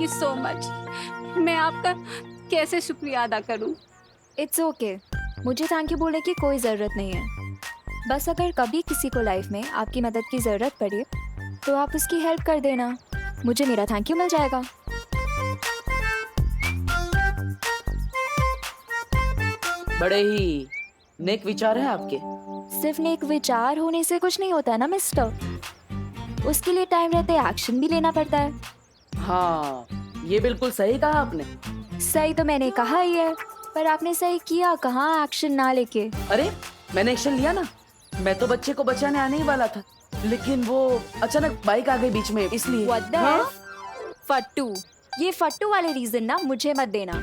You so much. मैं आपका कैसे शुक्रिया अदा करूं? इट्स ओके, मुझे थैंक यू बोलने की कोई ज़रूरत नहीं है। बस अगर कभी किसी को लाइफ में आपकी मदद की ज़रूरत पड़े तो आप उसकी हेल्प कर देना, मुझे मेरा थैंक यू मिल जाएगा। बड़े ही नेक विचार है आपके। सिर्फ नेक विचार होने से कुछ नहीं होता ना मिस्टर, उसके लिए टाइम रहते एक्शन भी लेना पड़ता है। हाँ, ये बिल्कुल सही कहा आपने। सही तो मैंने कहा ही है, पर आपने सही किया कहाँ एक्शन ना लेके। अरे मैंने एक्शन लिया ना, मैं तो बच्चे को बचाने आने ही वाला था, लेकिन वो अचानक बाइक आ गई बीच में, इसलिए। What the hell? फट्टू, ये फट्टू वाले रीजन ना मुझे मत देना।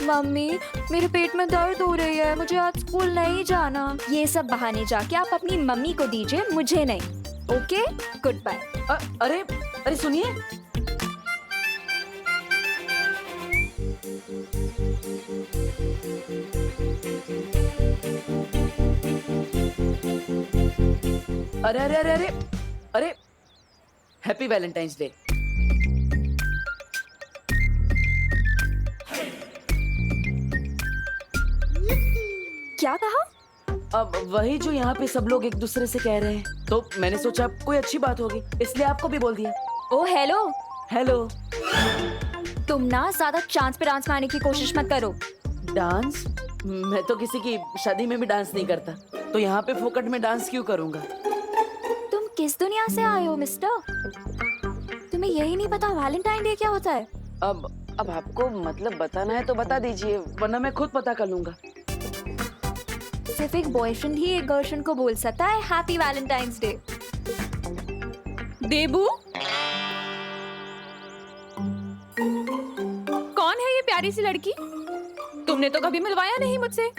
मम्मी मेरे पेट में दर्द हो रही है, मुझे आज स्कूल नहीं जाना, ये सब बहाने जाके आप अपनी मम्मी को दीजिए, मुझे नहीं। Okay, good bye. अरे अरे सुनिए, अरे अरे अरे अरे अरे हैप्पी वैलेंटाइंस डे। क्या कहा? अब वही जो यहाँ पे सब लोग एक दूसरे से कह रहे हैं, तो मैंने सोचा कोई अच्छी बात होगी, इसलिए आपको भी बोल दिया। ओ हेलो, हेलो। तुम ना ज्यादा चांस पे डांस मारने की कोशिश मत करो। डांस? मैं तो किसी की शादी में भी डांस नहीं करता, तो यहाँ पे फोकट में डांस क्यों करूँगा? तुम किस दुनिया से आए हो मिस्टर? तुम्हें यही नहीं पता वैलेंटाइन डे क्या होता है? अब आपको मतलब बताना है तो बता दीजिए, वरना मैं खुद पता कर लूंगा। सिर्फ एक बॉयफ्रेंड ही एक गर्लफ्रेंड को बोल सकता है हैप्पी वैलेंटाइंस डे। देबू, कौन है ये प्यारी सी लड़की? तुमने तो कभी मिलवाया नहीं मुझसे,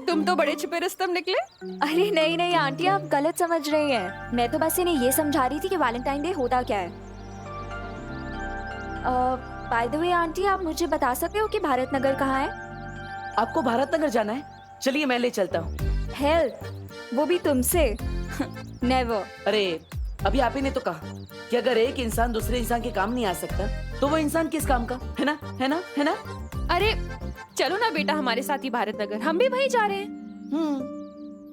तुम तो बड़े छुपे रुस्तम निकले। अरे नहीं नहीं आंटी, आप गलत समझ रही हैं। मैं तो बस इन्हें ये समझा रही थी कि वैलेंटाइन डे होता क्या है। बाय द वे आंटी, आप मुझे बता सकते हो कि भारत नगर कहाँ है? आपको भारत नगर जाना है? चलिए मैं ले चलता हूँ। हेल्प, वो भी तुमसे? नेवर। अरे अभी आप ही ने तो कहा कि अगर एक इंसान दूसरे इंसान के काम नहीं आ सकता, तो वो इंसान किस काम का है ना, है ना, है ना? अरे चलो ना बेटा हमारे साथ ही भारत नगर, हम भी वहीं जा रहे हैं।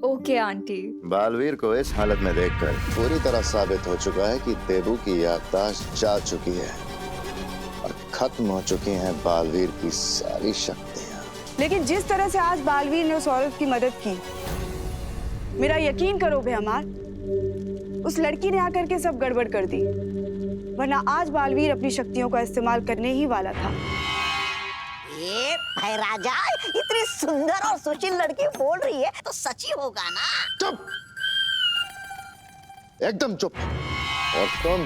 Okay aunty. बालवीर को इस हालत में देखकर पूरी तरह साबित हो चुका है कि देबू की याददाश्त जा चुकी है और खत्म हो चुकी हैं बालवीर की सारी शक्तियाँ। लेकिन जिस तरह से आज बालवीर ने उस औरत की मदद की, मेरा यकीन करो बेहमार, उस लड़की ने आकर के सब गड़बड़ कर दी, वरना आज बालवीर अपनी शक्तियों का इस्तेमाल करने ही वाला था। ये भाई राजा, इतनी सुंदर और सुशील लड़की बोल रही है तो सच ही होगा ना? चुप, एकदम चुप। और तुम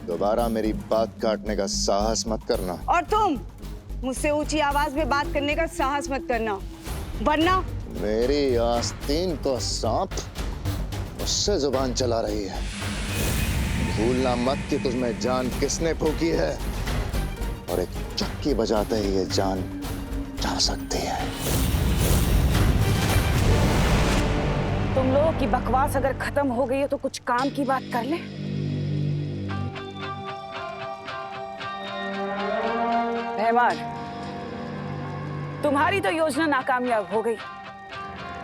दोबारा मेरी बात काटने का साहस मत करना। और तुम मुझसे ऊंची आवाज में बात करने का साहस मत करना, वरना मेरी आस्तीन तो सांप, उससे जुबान चला रही है। भूलना मत कि तुझमें जान किसने फूकी है, और एक चक्की बजाते ही ये जान जा सकती है। तुम लोगों की बकवास अगर खत्म हो गई है तो कुछ काम की बात कर ले। रहमान, तुम्हारी तो योजना नाकामयाब हो गई,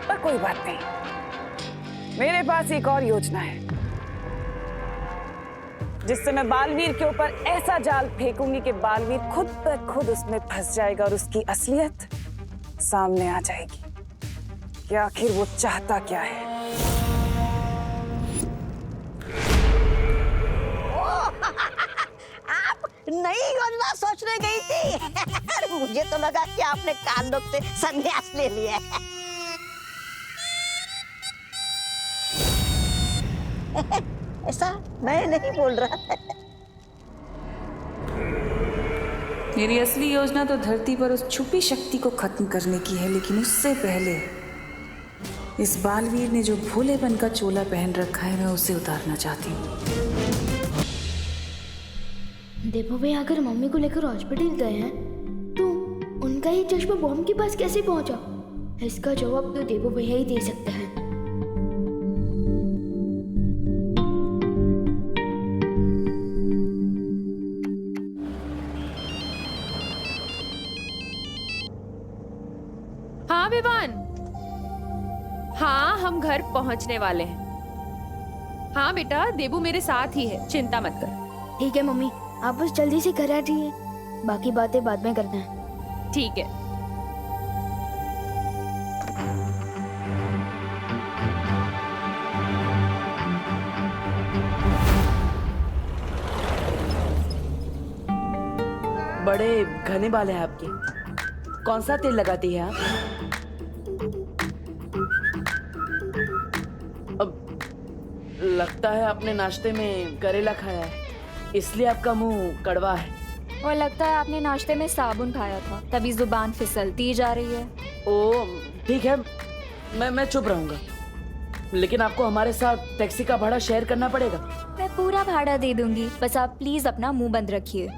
पर कोई बात नहीं, मेरे पास एक और योजना है, जिससे मैं बालवीर के ऊपर ऐसा जाल फेंकूंगी कि बालवीर खुद ब खुद उसमें फंस जाएगा और उसकी असलियत सामने आ जाएगी कि आखिर वो चाहता क्या है। आप नई योजना सोचने गई थी? मुझे तो लगा कि आपने कांडों से संन्यास ले लिया है। ऐसा मैं नहीं बोल रहा। मेरी असली योजना तो धरती पर उस छुपी शक्ति को खत्म करने की है, लेकिन उससे पहले इस बालवीर ने जो भोलेपन का चोला पहन रखा है, मैं उसे उतारना चाहती हूँ। देबू भैया अगर मम्मी को लेकर हॉस्पिटल गए हैं तो उनका ये चश्मा बॉम्ब के पास कैसे पहुंचा? इसका जवाब तो देबू भैया ही दे सकते हैं। हाँ विवान, हाँ हम घर पहुंचने वाले हैं। हाँ बेटा, देबू मेरे साथ ही है, चिंता मत कर। ठीक है मम्मी, आप बस जल्दी से घर आ जाइए, बाकी बातें बाद में करना है। ठीक है। बड़े घने बाल हैं आपके। कौन सा तेल लगाती है आप? अब लगता है आपने नाश्ते में करेला खाया है, इसलिए आपका मुंह कड़वा है। और लगता है आपने नाश्ते में साबुन खाया था, तभी जुबान फिसलती जा रही है। ओ ठीक है, मैं चुप रहूंगा, लेकिन आपको हमारे साथ टैक्सी का भाड़ा शेयर करना पड़ेगा। मैं पूरा भाड़ा दे दूंगी, बस आप प्लीज अपना मुंह बंद रखिए।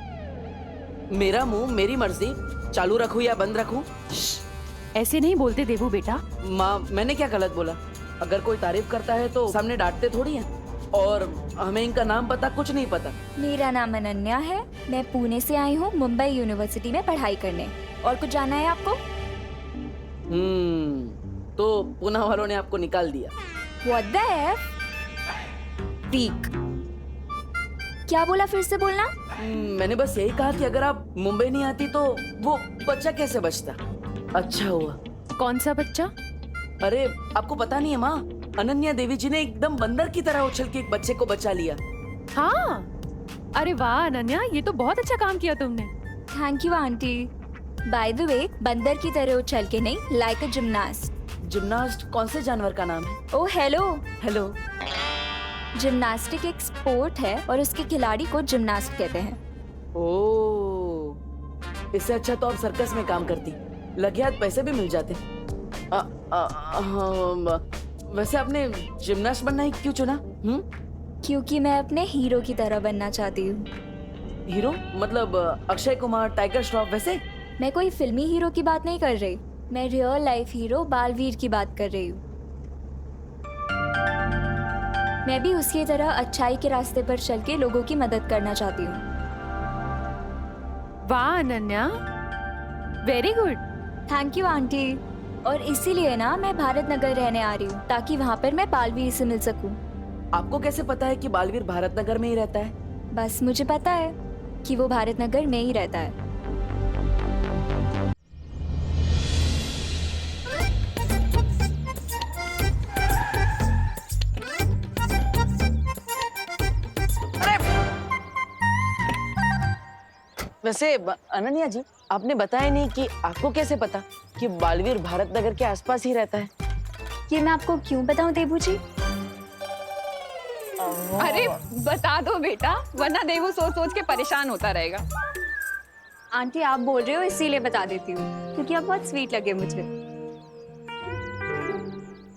मेरा मुंह मेरी मर्जी, चालू रखूं या बंद रखूं? ऐसे नहीं बोलते देबू बेटा। माँ, मैंने क्या गलत बोला? अगर कोई तारीफ करता है तो सामने डांटते थोड़ी हैं। और हमें इनका नाम पता कुछ नहीं पता। मेरा नाम अनन्या है, मैं पुणे से आई हूँ मुंबई यूनिवर्सिटी में पढ़ाई करने। और कुछ जानना है आपको? तो पुणे वालों ने आपको निकाल दिया। What the F? Weak. क्या बोला, फिर से बोलना। मैंने बस यही कहा कि अगर आप मुंबई नहीं आती तो वो बच्चा कैसे बचता। अच्छा हुआ। कौन सा बच्चा? अरे आपको पता नहीं है माँ, अनन्या देवी जी ने एकदम बंदर की तरह उछल के एक बच्चे को बचा लिया। हाँ, अरे वाह अनन्या, ये तो बहुत अच्छा काम किया तुमने। Thank you aunty. By the way, बंदर की तरह उछल के नहीं, लाइक अ जिम्नास्ट। जिम्नास्ट कौन से जानवर का नाम है? Oh hello. हेलो। जिम्नास्टिक एक स्पोर्ट है और उसके खिलाड़ी को जिम्नास्ट कहते हैं। ओह, इससे अच्छा तो आप सर्कस में काम करती, लगे हाथ पैसे भी मिल जाते। वैसे आपने जिम्नास्ट बनना ही क्यों चुना? क्योंकि मैं अपने हीरो की तरह बनना चाहती हूँ। हीरो मतलब अक्षय कुमार, टाइगर श्रॉफ वैसे? मैं कोई फिल्मी हीरो की बात नहीं कर रही, मैं रियल लाइफ हीरो बालवीर की बात कर रही हूँ। मैं भी उसकी तरह अच्छाई के रास्ते पर चल के लोगों की मदद करना चाहती हूँ। वाह Ananya, very good. Thank you aunty. और इसीलिए ना मैं भारत नगर रहने आ रही हूँ, ताकि वहाँ पर मैं बालवीर से मिल सकूँ। आपको कैसे पता है कि बालवीर भारत नगर में ही रहता है? बस मुझे पता है कि वो भारत नगर में ही रहता है। वैसे अनन्या जी, आपने बताया नहीं कि आपको कैसे पता कि बालवीर भारत नगर के आसपास ही रहता है? ये मैं आपको क्यों बताऊं देबू जी? अरे बता दो बेटा, वरना देवू सोच सोच के परेशान होता रहेगा। आंटी आप बोल रहे हो इसीलिए बता देती हूँ, क्योंकि आप बहुत स्वीट लगे मुझे।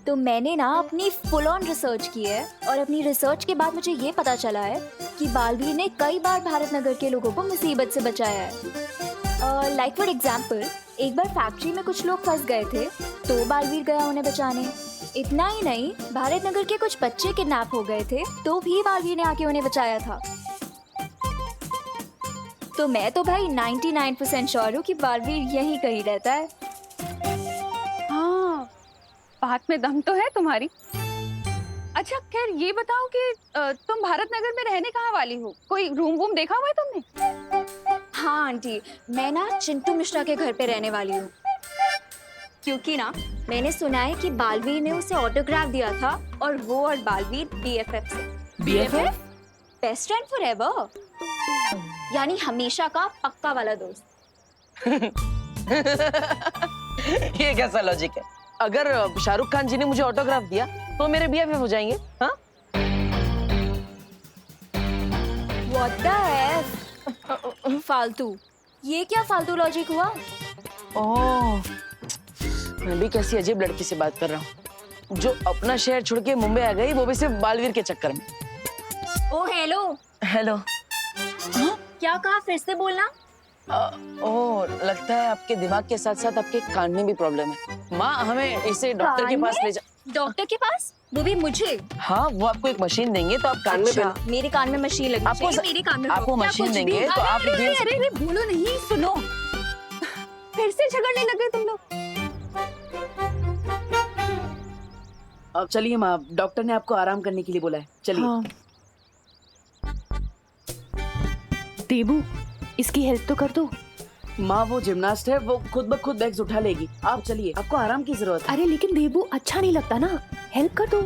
तो मैंने ना अपनी फुल ऑन रिसर्च की है, और अपनी रिसर्च के बाद मुझे ये पता चला है कि बालवीर ने कई बार भारत नगर के लोगों को मुसीबत से बचाया है। लाइक फॉर एग्जाम्पल, एक बार फैक्ट्री में कुछ लोग फंस गए थे, तो बालवीर गया उन्हें बचाने। इतना ही नहीं, भारत नगर के कुछ बच्चे किडनैप हो गए थे, तो भी बालवीर ने आके उन्हें बचाया था। तो मैं तो भाई 99% श्योर हूँ कि बालवीर यहीं कहीं रहता है। हाँ, बात में दम तो है तुम्हारी। अच्छा खैर ये बताओ कि तुम भारत नगर में रहने कहाँ वाली हो? कोई रूम वूम देखा हुआ है तुमने? हाँ आंटी, मैं ना चिंटू मिश्रा के घर पे रहने वाली हूँ, क्योंकि ना मैंने सुना है कि बालवीर ने उसे ऑटोग्राफ दिया था, और वो और बालवीर BFF से। BFF? बेस्ट फ्रेंड फॉरएवर, यानी हमेशा का पक्का वाला दोस्त। ये कैसा लॉजिक है? अगर शाहरुख खान जी ने मुझे ऑटोग्राफ दिया तो मेरे BFF हो जाएंगे? हाँ? What the F? फालतू, ये क्या फालतू लॉजिक हुआ? ओह, मैं भी कैसी अजीब लड़की से बात कर रहा हूँ, जो अपना शहर छोड़ के मुंबई आ गई, वो भी सिर्फ बालवीर के चक्कर में। ओ हेलो। हेलो। क्या कहा, फिर से बोलना। ओह, लगता है आपके दिमाग के साथ साथ आपके कान में भी प्रॉब्लम है। माँ, हमें इसे डॉक्टर के पास ले जा। डॉक्टर के पास? वो भी मुझे? हाँ, वो आपको एक मशीन देंगे तो आप कान में अच्छा, मेरे कान में मशीन लगी आपको चाहिए, मेरे कान में आपको क्या मशीन कुछ देंगे भी? तो आप अरे बोलो नहीं, सुनो। फिर से झगड़ने लगे तुम लोग। अब चलिए माँ, डॉक्टर ने आपको आराम करने के लिए बोला है, चलिए। हाँ। देबू, इसकी हेल्प तो कर दो। माँ वो जिम्नास्ट है, वो खुद ब खुद बैग्स उठा लेगी। आप चलिए, आपको आराम की जरूरत है। अरे लेकिन देबू अच्छा नहीं लगता ना, हेल्प कर दो।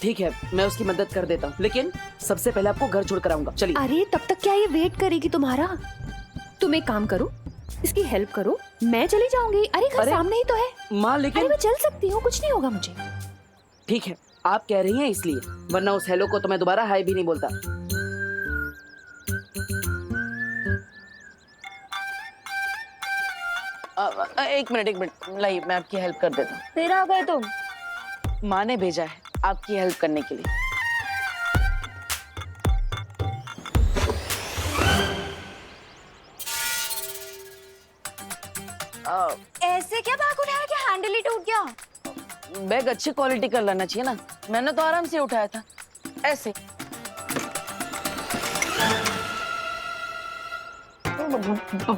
ठीक है, मैं उसकी मदद कर देता हूँ, लेकिन सबसे पहले आपको घर छोड़ कर आऊंगा। चलिए। अरे तब तक क्या ये वेट करेगी तुम्हारा? तुम एक काम करो, इसकी हेल्प करो, मैं चली जाऊंगी। अरे घर सामने ही तो है। माँ अरे लेकिन मैं चल सकती हूँ, कुछ नहीं होगा मुझे। ठीक है, आप कह रही हैं इसलिए, वरना उस हेलो को तो मैं दोबारा हाय भी नहीं बोलता। एक मिनट, लाइए मैं आपकी हेल्प कर देता हूँ। फिर आ गए तुम? माँ ने भेजा है आपकी हेल्प करने के लिए। ऐसे क्या बैग उठाया कि हैंडल ही टूट गया? बैग अच्छी क्वालिटी का लाना चाहिए ना, मैंने तो आराम से उठाया था, ऐसे।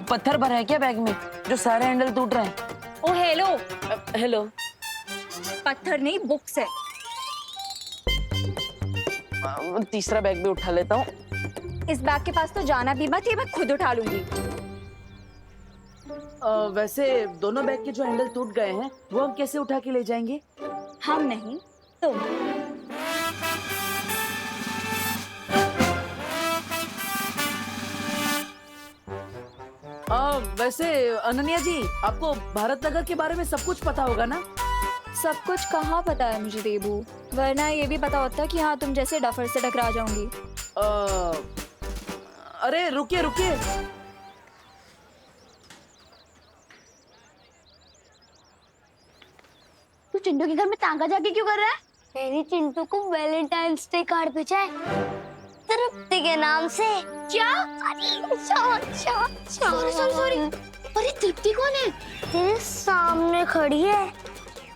पत्थर भरा है क्या बैग में, जो सारे हैंडल टूट रहे हैं? ओ हेलो, हेलो। पत्थर नहीं बुक्स है। तीसरा बैग भी उठा लेता हूँ। इस बैग के पास तो जाना भी मत, ये मैं खुद उठा लूंगी। वैसे दोनों बैग के जो हैंडल टूट गए हैं, वो हम कैसे उठा के ले जाएंगे? हम नहीं, तुम। वैसे अनन्या जी, आपको भारत नगर के बारे में सब कुछ पता होगा ना? सब कुछ कहाँ पता है मुझे देबू, वरना ये भी पता होता कि हाँ तुम जैसे डफर से टकरा जाऊंगी। अरे रुकिए रुकिए, तू चिंटू के घर में तांगा जाके क्यों कर रहा है? मैंने चिंटू को वैलेंटाइंस डे कार्ड भेजा है तृप्ति के नाम से। क्या? सॉरी। अरे तृप्ति कौन है? तेरे सामने खड़ी है,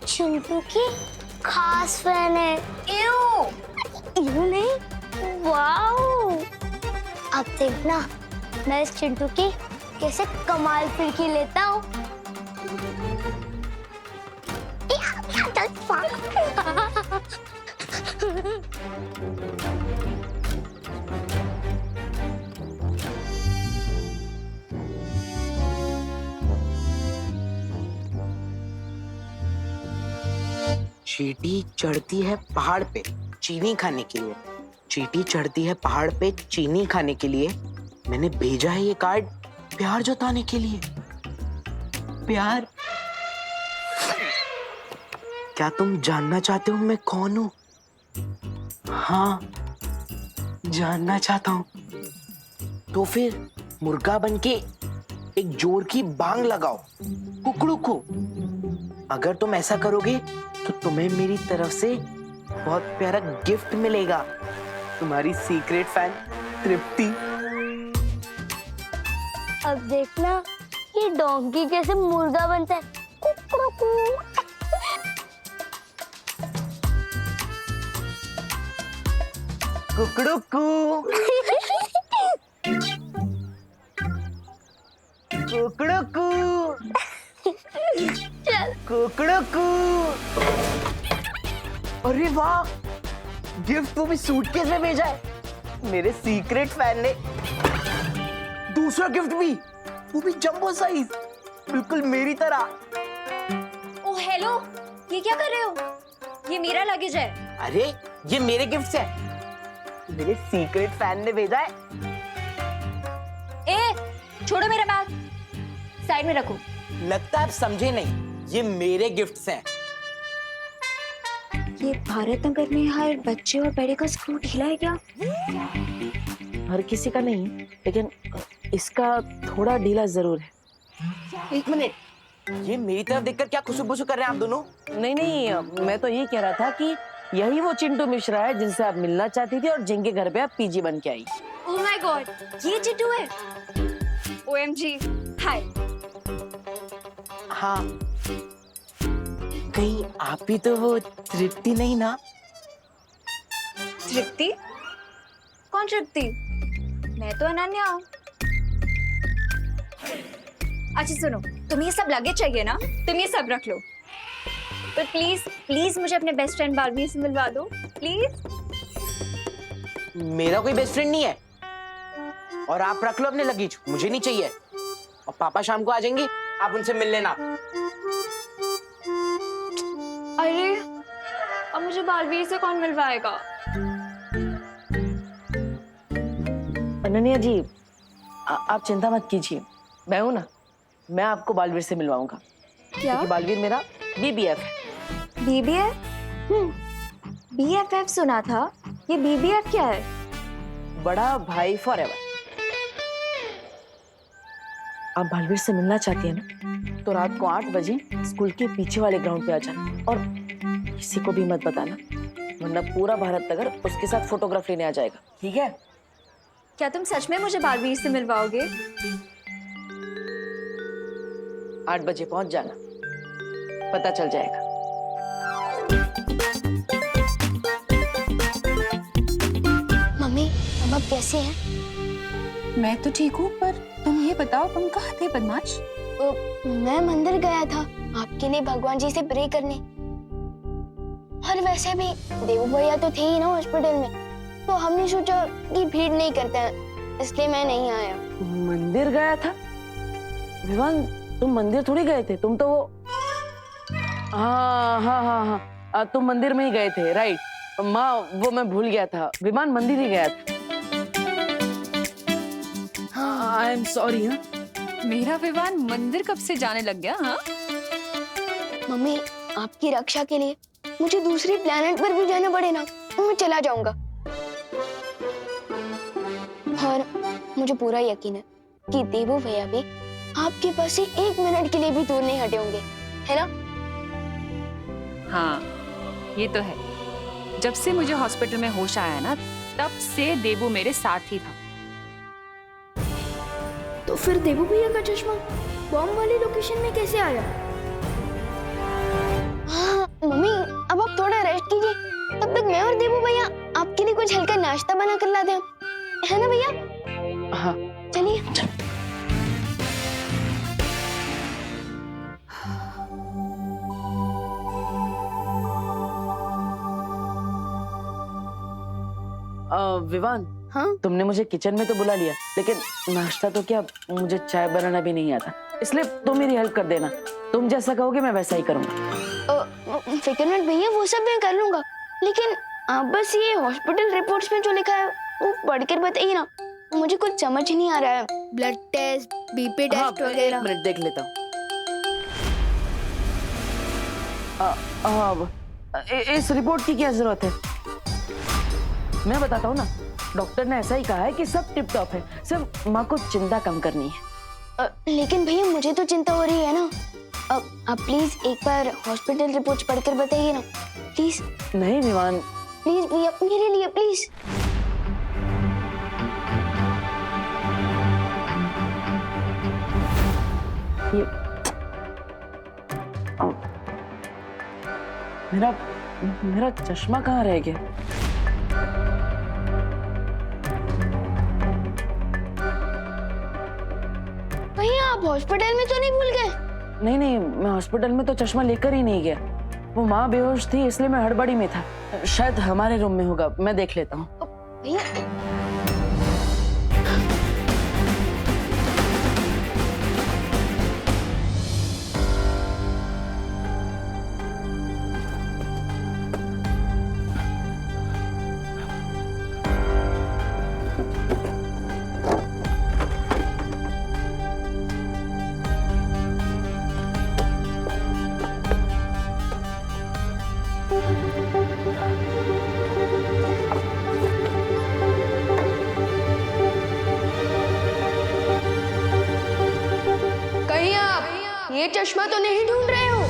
चिंटू की खास फैन है। यू नहीं, वाओ। अब देखना मैं इस चिंटू की कैसे कमाल फिरकी लेता हूँ। चींटी चढ़ती है पहाड़ पे चीनी खाने के लिए। चींटी चढ़ती है पहाड़ पे चीनी खाने के लिए। मैंने भेजा है ये कार्ड प्यार जताने के लिए। प्यार। क्या तुम जानना चाहते हो मैं कौन हूं? हाँ, जानना चाहता हूं। तो फिर मुर्गा बनके एक जोर की बांग लगाओ कुकड़ू को। अगर तुम ऐसा करोगे तो तुम्हें मेरी तरफ से बहुत प्यारा गिफ्ट मिलेगा। तुम्हारी सीक्रेट फैन तृप्ति। अब देखना ये डोंकी कैसे मुर्गा बनता है। कुकड़ू। कुकड़ू कू। कुकड़ू कू। कुकड़ू कू। अरे वाह, गिफ्ट वो भी सूटकेस में भेजा है मेरे सीक्रेट फैन ने। दूसरा गिफ्ट भी, वो भी जंबो साइज, बिल्कुल मेरी तरह। ओ हेलो, ये क्या कर रहे हो? ये मेरा लगेज है। अरे ये मेरे गिफ्ट है, मेरे सीक्रेट फैन ने भेजा है। ए, छोड़ो मेरा बैग, साइड में रखो। लगता है आप समझे नहीं, ये मेरे गिफ्ट्स हैं। ये भारत नगर में हर बच्चे और बड़े का स्क्रू ढीला है क्या? हर किसी का नहीं, लेकिन इसका थोड़ा ढीला जरूर है। एक मिनट, ये मेरी तरफ देखकर क्या खुशबू कर रहे हैं आप दोनों? नहीं, मैं तो ये कह रहा था कि यही वो चिंटू मिश्रा है जिनसे आप मिलना चाहती थी और जिनके घर पे आप पीजी बन के आई। ओह माय गॉड, ये चिंटू है। OMG, हाय। हाँ, कहीं आप ही तो वो तृप्ति नहीं ना? तृप्ति? कौन तृप्ति? मैं तो अनन्या हूँ। अच्छा सुनो, तुम्हें ये सब लगेज चाहिए ना, तुम ये सब रख लो। पर प्लीज प्लीज मुझे अपने बेस्ट फ्रेंड बालवीर से मिलवा दो प्लीज। मेरा कोई बेस्ट फ्रेंड नहीं है और आप रख लो अपने लगेज, मुझे नहीं चाहिए। और पापा शाम को आ जाएंगे, आप उनसे मिल लेना। अरे अब मुझे बालवीर से कौन मिलवाएगा? अनन्या जी, आप चिंता मत कीजिए, मैं हूं ना, मैं आपको बालवीर से मिलवाऊंगा। क्या? क्योंकि बालवीर मेरा BBF है। BBF? BFF सुना था, ये BBF क्या है? बड़ा भाई फॉरएवर। आप बालवीर से मिलना चाहती है ना, तो रात को 8 बजे स्कूल के पीछे वाले ग्राउंड पे आ जाना और किसी को भी मत बताना, वरना पूरा भारत नगर उसके साथ फोटोग्राफ लेने आ जाएगा, ठीक है? क्या तुम सच में मुझे बालवीर से मिलवाओगे? 8 बजे पहुंच जाना, पता चल जाएगा। मम्मी अब आप कैसे हैं? मैं तो ठीक हूँ, पर तुम ये बताओ तुम कहाँ थे बदमाश? मैं मंदिर गया था आपके लिए भगवान जी से प्रे करने। और वैसे भी देवू भैया तो थे ही ना हॉस्पिटल में, तो हमने सोचा कि भीड़ नहीं करते हैं, इसलिए मैं नहीं आया। मंदिर गया था? विवान, तुम मंदिर थोड़ी गए थे, तुम तो वो हाँ, तुम मंदिर में ही गए थे, राइट। माँ, वो मैं भूल गया था, विमान मंदिर ही गया था। I am sorry. हाँ, मेरा विमान मंदिर कब से जाने लग गया? हाँ, मम्मी आपकी रक्षा के लिए मुझे दूसरी प्लेनेट पर भी जाना पड़े ना, तो मैं चला जाऊंगा। और मुझे पूरा यकीन है कि देवू भैया भी आपके पास से 1 मिनट के लिए भी दूर नहीं हटे होंगे, है ना? हाँ, ये तो है। जब से मुझे हॉस्पिटल में होश आया ना, तब से देवू मेरे साथ ही था। तो फिर देवू भैया का चश्मा बॉम्ब वाली लोकेशन में कैसे आया? हाँ, मम्मी अब आप थोड़ा रेस्ट कीजिए, तब तक मैं और देवू भैया आपके लिए कुछ हल्का नाश्ता बना कर लाते हैं, है ना भैया? हाँ, चलिए। विवान, हाँ? तुमने मुझे किचन में तो बुला लिया, लेकिन नाश्ता तो क्या, मुझे चाय बनाना भी नहीं आता, इसलिए तुम मेरी हेल्प कर देना। तुम जैसा कहोगे मैं वैसा ही करूंगा। फिक्र मत भैया, वो सब मैं कर लूंगा, लेकिन आप बस ये हॉस्पिटल रिपोर्ट्स में जो लिखा है वो पढ़कर बताइए ना, मुझे कुछ समझ नहीं आ रहा है। ब्लड टेस्ट, बीपी टेस्ट वगैरह। 1 मिनट देख लेता हूँ। इस रिपोर्ट की क्या जरूरत है? मैं बताता हूँ ना, डॉक्टर ने ऐसा ही कहा है कि सब टिप टॉप है, सिर्फ माँ को चिंता कम करनी है। लेकिन भैया मुझे तो चिंता हो रही है ना। आप प्लीज एक बार हॉस्पिटल रिपोर्ट्स पढ़कर बताइए ना, प्लीज। नहीं विमान, प्लीज भैया, मेरे लिए प्लीज। ये मेरा चश्मा कहाँ रह गया? भैया आप हॉस्पिटल में तो नहीं भूल गए? नहीं, मैं हॉस्पिटल में तो चश्मा लेकर ही नहीं गया। वो माँ बेहोश थी, इसलिए मैं हड़बड़ी में था। शायद हमारे रूम में होगा, मैं देख लेता हूँ। भैया कहीं आप ये चश्मा तो नहीं ढूंढ रहे हो?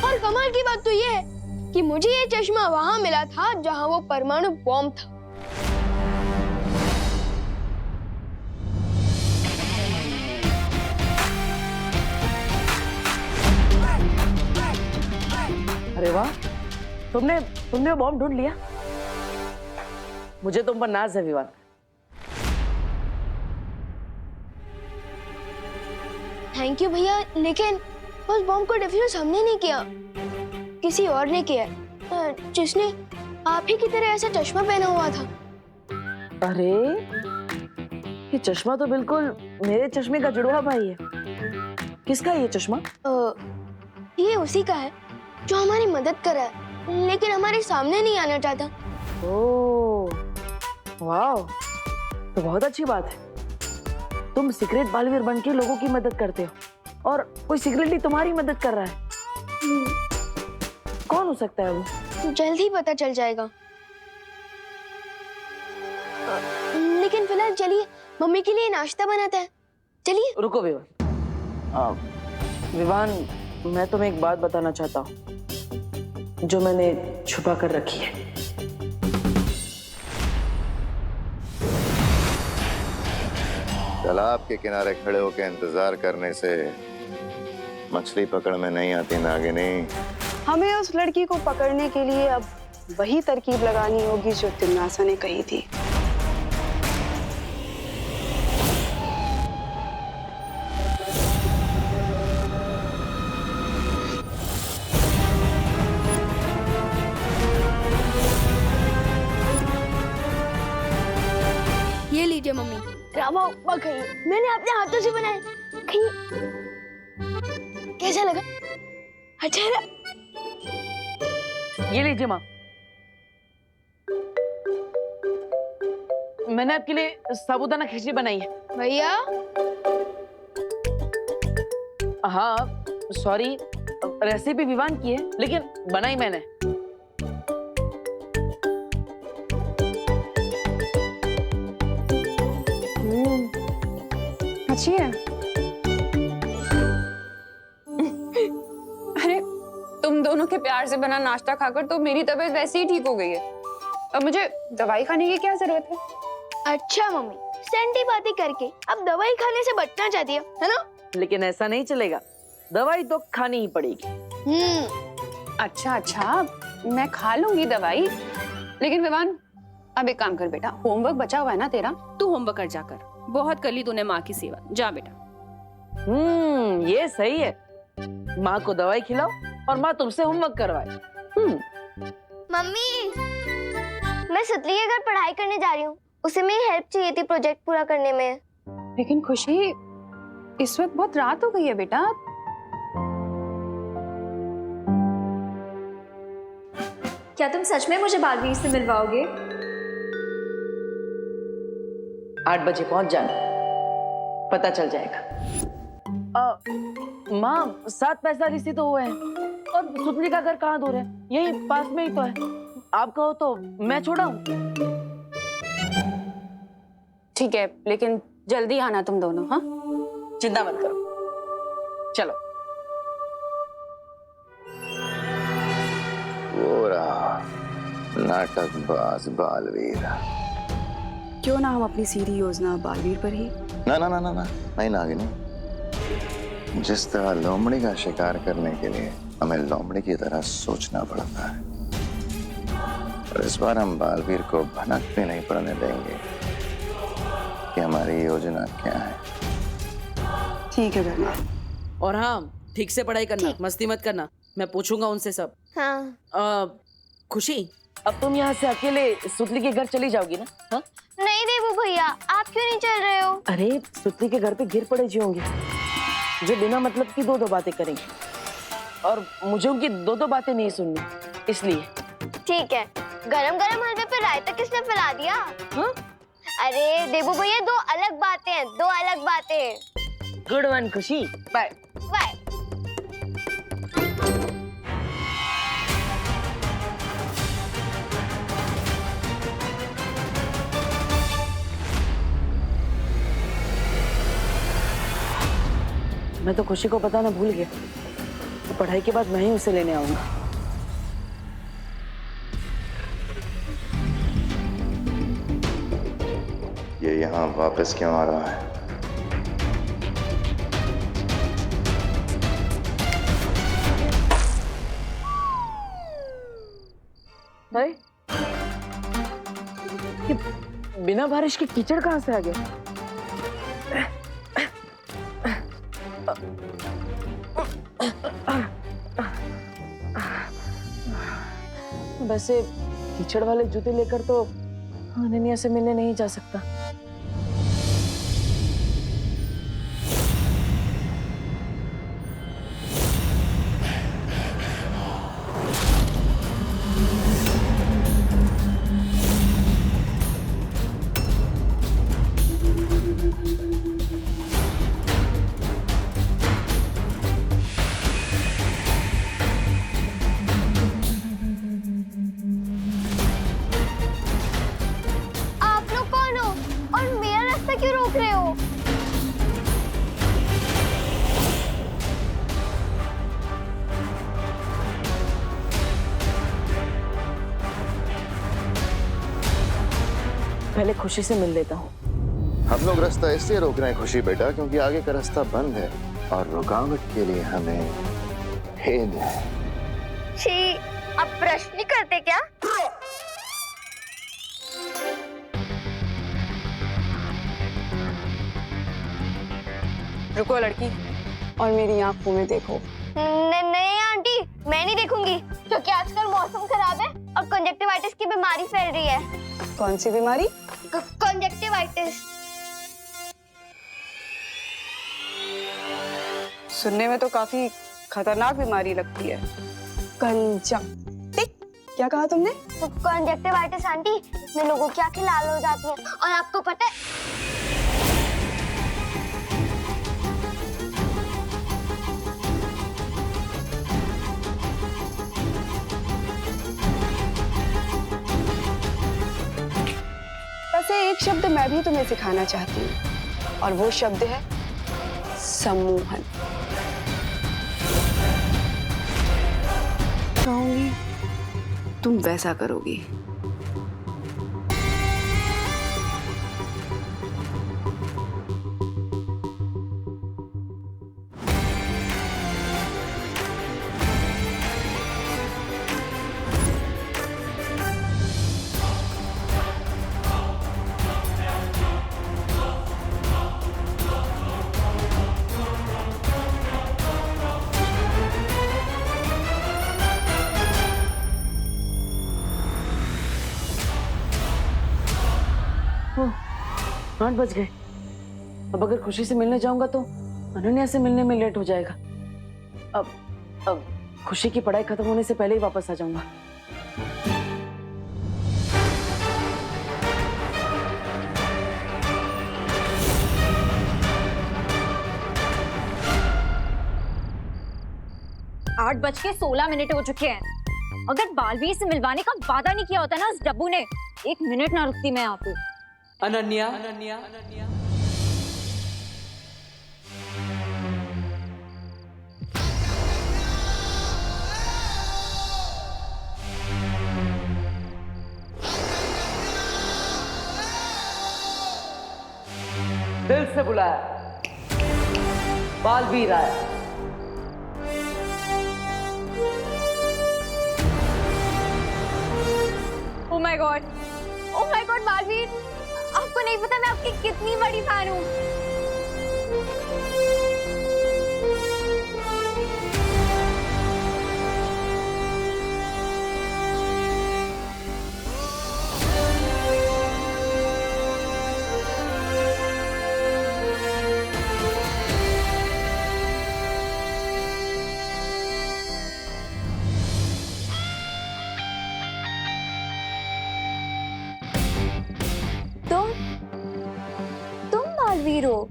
और कमाल की बात तो ये है कि मुझे ये चश्मा वहां मिला था जहां वो परमाणु बॉम्ब था। तुमने वो बॉम्ब ढूंढ लिया? मुझे तुम पर नाज है विवान। थैंक यू भैया, लेकिन उस बॉम्ब को डिफ्यूज हमने नहीं किया, किसी और ने किया है, जिसने आप ही की तरह ऐसा चश्मा पहना हुआ था। अरे ये चश्मा तो बिल्कुल मेरे चश्मे का जुड़वा भाई है। किसका है ये चश्मा? ये उसी का है जो हमारी मदद कर रहा है, लेकिन हमारे सामने नहीं आना चाहता। ओह वाह, तो बहुत अच्छी बात है। तुम सीक्रेट बालवीर बन के लोगों की मदद करते हो और कोई सीक्रेटली तुम्हारी मदद कर रहा है। कौन हो सकता है वो? जल्द ही पता चल जाएगा। लेकिन फिलहाल चलिए मम्मी के लिए नाश्ता बनाते हैं। चलिए। रुको विवान। विवान, मैं तुम्हें एक बात बताना चाहता हूँ जो मैंने छुपा कर रखी है। तालाब के किनारे खड़े होकर इंतजार करने से मछली पकड़ में नहीं आती नागिनी। हमें उस लड़की को पकड़ने के लिए अब वही तरकीब लगानी होगी जो तिम्नासा ने कही थी। ये लीजिए मम्मी, रामा उपमा खाइए, मैंने अपने हाथों से बनाए। खाइए। कैसा लगा? अच्छा है? ये लीजिए माँ, मैंने आपके लिए साबूदाना खिचड़ी बनाई है। भैया। हाँ सॉरी, रेसिपी विवान की है लेकिन बनाई मैंने। अच्छी है। अरे तुम दोनों के प्यार से बना नाश्ता खाकर तो मेरी तबीयत वैसे ही ठीक हो गई है। अब मुझे दवाई खाने की क्या जरूरत है? अच्छा मम्मी, सैंडी बातें करके अब दवाई खाने से बचना चाहती है ना? लेकिन ऐसा नहीं चलेगा, दवाई तो खानी ही पड़ेगी। अच्छा अच्छा, मैं खा लूंगी दवाई, लेकिन विवान अब एक काम कर बेटा, होमवर्क बचा हुआ है ना तेरा, तू होमवर्क कर जाकर, बहुत कर ली तूने माँ की सेवा, जा बेटा। ये सही है, माँ को दवाई खिलाओ और माँ तुमसे होमवर्क करवाए। मम्मी, मैं सुतली के घर पढ़ाई करने जा रही हूँ, उसे मेरी हेल्प चाहिए थी प्रोजेक्ट पूरा करने में। लेकिन खुशी, इस वक्त बहुत रात हो गई है बेटा। क्या तुम सच में मुझे बालवीर से मिलवाओगे? 8 बजे पहुंच जाना, पता चल जाएगा। माँ 7 पैसा रिसीव तो हुए हैं और सुतली का घर कहाँ दूर है, यही पास में ही तो है। आप कहो तो मैं छोड़ाऊं? ठीक है, लेकिन जल्दी आना तुम दोनों। हाँ, चिंता मत करो, चलो। वो रहा नाटकबाज बालवीर। क्यों ना हम अपनी सीधी योजना बालवीर पर ही? ना ना ना ना ना, नहीं नागिनी। जिस तरह लोमड़ी का शिकार करने के लिए हमें लोमड़ी की तरह सोचना पड़ता है, और इस बार हम बालवीर को भनक भी नहीं पड़ने देंगे कि हमारी योजना क्या है। ठीक है बेटा। और हाँ, ठीक से पढ़ाई करना, मस्ती मत करना, मैं पूछूंगा उनसे सब। हाँ। खुशी, अब तुम यहाँ से अकेले सुतली के घर चली जाओगी ना? हाँ? नहीं देवू भैया, आप क्यों नहीं चल रहे हो? अरे सुतली के घर पे गिर पड़े जी होंगे जो बिना मतलब की 2-2 बातें करेंगे, और मुझे उनकी 2-2 बातें नहीं सुननी, इसलिए। ठीक है। गरम गरम हलवे पे रायता किसने फैला दिया? हाँ? अरे देवू भैया, 2 अलग बातें हैं, 2 अलग बातें। गुड वन खुशी, बाय बाय। मैं तो खुशी को बताना भूल गया, तो पढ़ाई के बाद मैं ही उसे लेने आऊंगा। ये यहाँ वापस क्यों आ रहा है? अरे ये बिना बारिश के कीचड़ कहाँ से आ गया? वैसे कीचड़ वाले जूते लेकर तो अनन्या से मिलने नहीं जा सकता। आप लोग कौन हो और मेरा रास्ता क्यों रोक रहे हो? पहले खुशी से मिल लेता हूँ। हम लोग रास्ता इसलिए रोक रहे हैं खुशी बेटा, क्योंकि आगे का रास्ता बंद है और रुकावट के लिए हमें हेद है। छी, आप प्रश्न नहीं करते क्या? रुको लड़की, और मेरी आंखों में देखो। नहीं आंटी, मैं नहीं देखूंगी, क्योंकि आजकल मौसम खराब है और कंजक्टिवाइटिस की बीमारी फैल रही है। कौन सी बीमारी? कंजक्टिवाइटिस। सुनने में तो काफी खतरनाक बीमारी लगती है। कंजक्टिव, क्या कहा तुमने? कंजक्टिवाइटिस आंटी, इसमें लोगों की आंखें लाल हो जाती हैं और आपको पता है वैसे एक शब्द मैं भी तुम्हें सिखाना चाहती हूँ, और वो शब्द है सम्मोहन। कहूंगी तुम वैसा करोगी। ओह, 8 बज गए। अब अगर खुशी से मिलने जाऊंगा तो अनन्या से मिलने में लेट हो जाएगा। अब खुशी की पढ़ाई खत्म होने से पहले ही वापस आ जाऊंगा। आठ 8:16 हो चुके हैं। अगर बालवीर से मिलवाने का वादा नहीं किया होता ना उस डब्बू ने, 1 मिनट ना रुकती मैं यहाँ पे। अनन्या, दिल से बुलाया, बालवीर आया। ओह माय गॉड बालवीर, आपको नहीं पता मैं आपकी कितनी बड़ी फैन हूँ। तुम बालवीर हो?